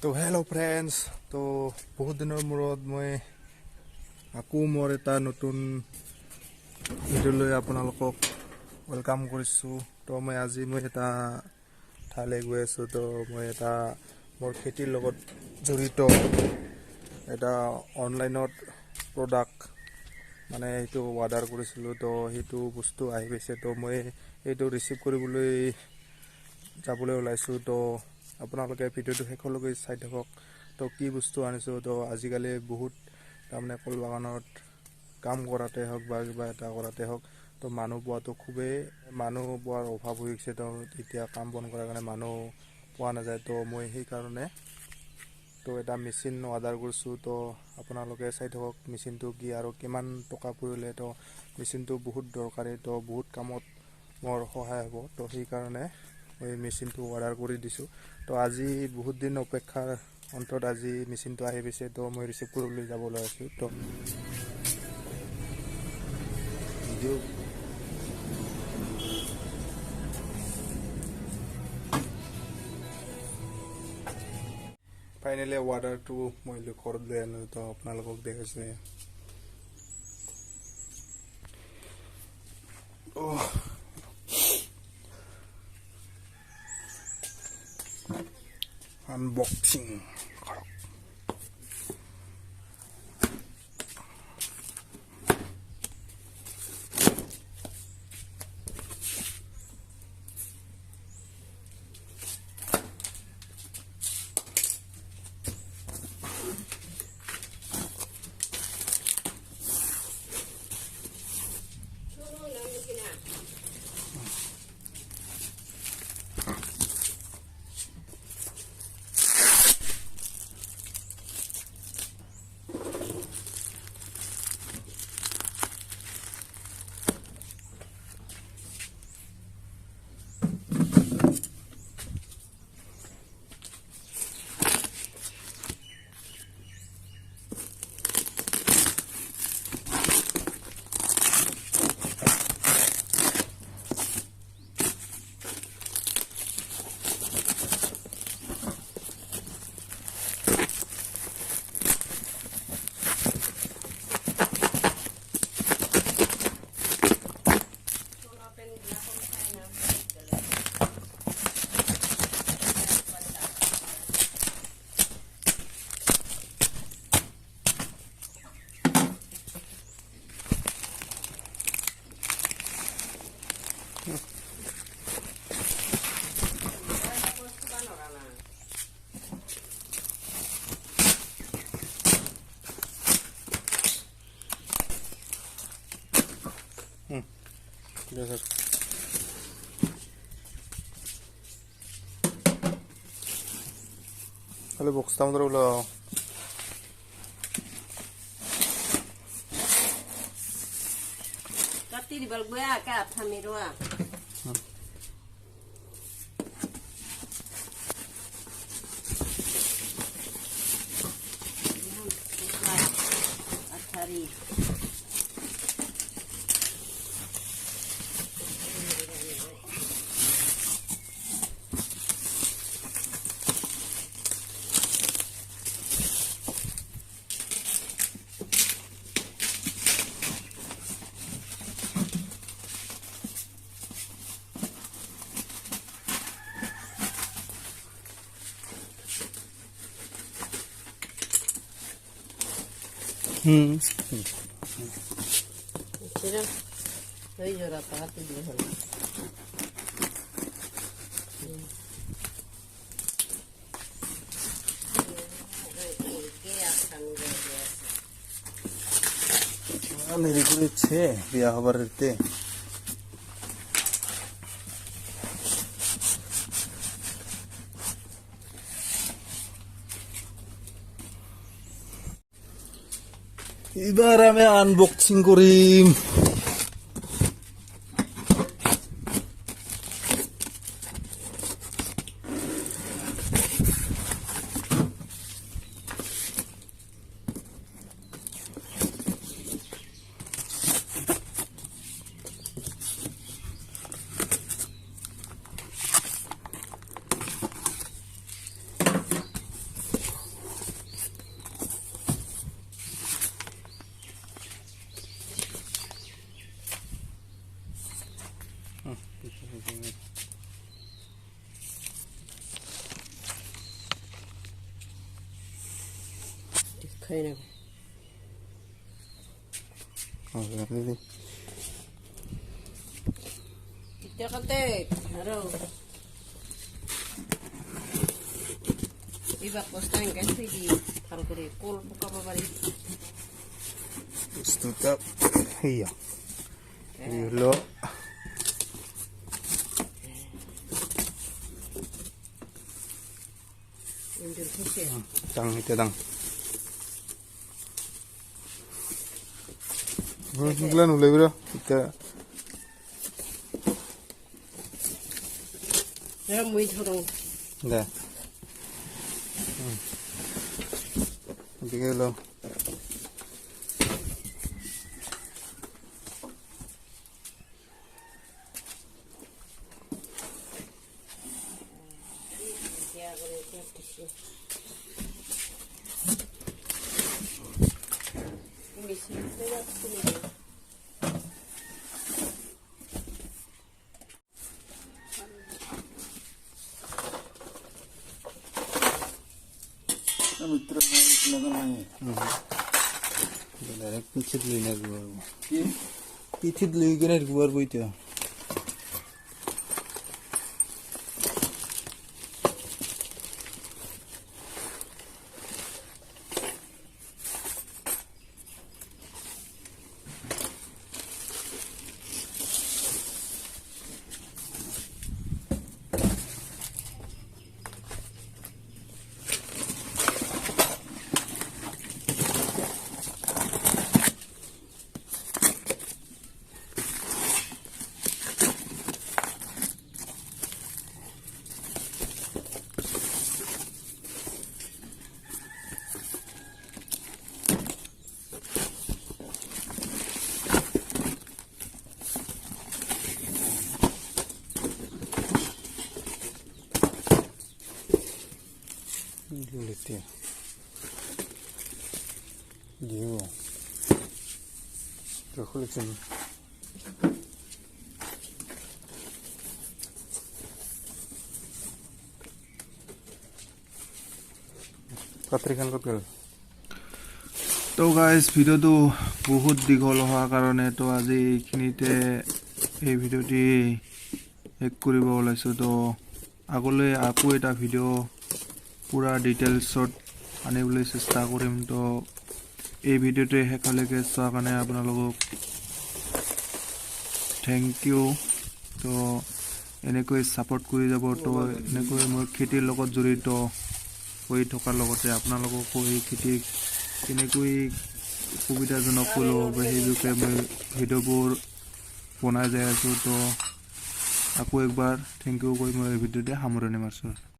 তো hello' friends, তো বহুত দিনৰ মূৰত মই আকৌ মোৰ এটা নতুন ভিডিঅ'লৈ আপোনালোকক ৱেলকাম কৰিছোঁ। তো আজি মই এটা ঠাইলৈ গৈ আছোঁ। তো মই এটা মোৰ খেতিৰ লগত জড়িত এটা অনলাইনত প্ৰডাক্ট মানে সেইটো অৰ্ডাৰ কৰিছিলোঁ। তো সেইটো বস্তু আহি পাইছে। তো মই এইটো ৰিচিভ কৰিবলৈ যাবলৈ ওলাইছোঁ। তো আপোনালোকে ভিডিঅ'টো শেষলৈকে চাই থাকক। তো কি বস্তু আনিছোঁ, তো আজিকালি বহুত তাৰমানে কল বাগানত কাম কৰাতে হওক বা কিবা এটা কৰাতে হওক, তো মানুহ পোৱাৰ অভাৱ হৈ গৈছে। তো এতিয়া কাম বন কৰাৰ কাৰণে মানুহ পোৱা নাযায়। তো মই সেইকাৰণে তো এটা মেচিন অৰ্ডাৰ কৰিছোঁ। তো আপোনালোকে চাই থাকক মেচিনটো কি আৰু কিমান টকা পৰিলে। তো মেচিনটো বহুত দৰকাৰী, তো বহুত কামত মোৰ সহায় হ'ব। তো সেইকাৰণে মই মেচিনটো অৰ্ডাৰ কৰি দিছোঁ। তো আজি বহুত দিন অপেক্ষাৰ অন্তত আজি মেচিনটো আহি পাইছে। তো মই ৰিচিভ কৰিবলৈ যাবলৈ আছোঁ। তো ফাইনেলি অৰ্ডাৰটো মই ঘৰত লৈ আনিলোঁ। তো আপোনালোকক দেখাইছোঁ। আনবক্সিং কৰক। Kalau box tamu terus lah. Tapi di bal gue akak hamirua. Atari. Sudah, saya jual apa hati dia hal. Ini kulit sih, biar kabar itu. এবার আমি আনবক্সিং করিম। খাই না এতিয়া কাটে আৰু এইবাৰ কষ্ট এনেকৈ থৈ দি ভাল কৰি কল পকাব পাৰি বস্তুটা সেয়া এই হলো এনজল থৈছে দাং এটা দাং গুলা নুলাই বৰা এটা মই ধৰো দে এদিকে হলো मित्र डाइरेक्ट पीछे लेने गुआर पीछे लेके ना गुआर बोइते लेते हैं ये तो कलेक्शन पत्रिकान को कर तो गाइस ভিডিওটো বহুত দীঘল হোৱাৰ কাৰণে তো আজি এইখিনিতে এই ভিডিওটি শেষ কৰিব ওলাইছো তো আগলৈ আকৌ এটা ভিডিও पूरा डिटेल्सत आनिবলৈ চেষ্টা কৰিম তো এই ভিডিওটো শেষলৈকে চোৱাৰ কাৰণে আপোনালোকক থ্যাংক ইউ তো এনেকৈ সাপোৰ্ট কৰি যাব তো এনেকৈ মই খেতিৰ লগত জড়িত হৈ থকাৰ লগতে আপোনালোকক এই খেতি কেনেকৈ সুবিধাজনক কৰিব সেই বিষয়ে মই ভিডিওবোৰ বনাই যাই আছো তো আকৌ একবাৰ থ্যাংক ইউ কৈ মই এই ভিডিওতে সামৰণি মাৰিছো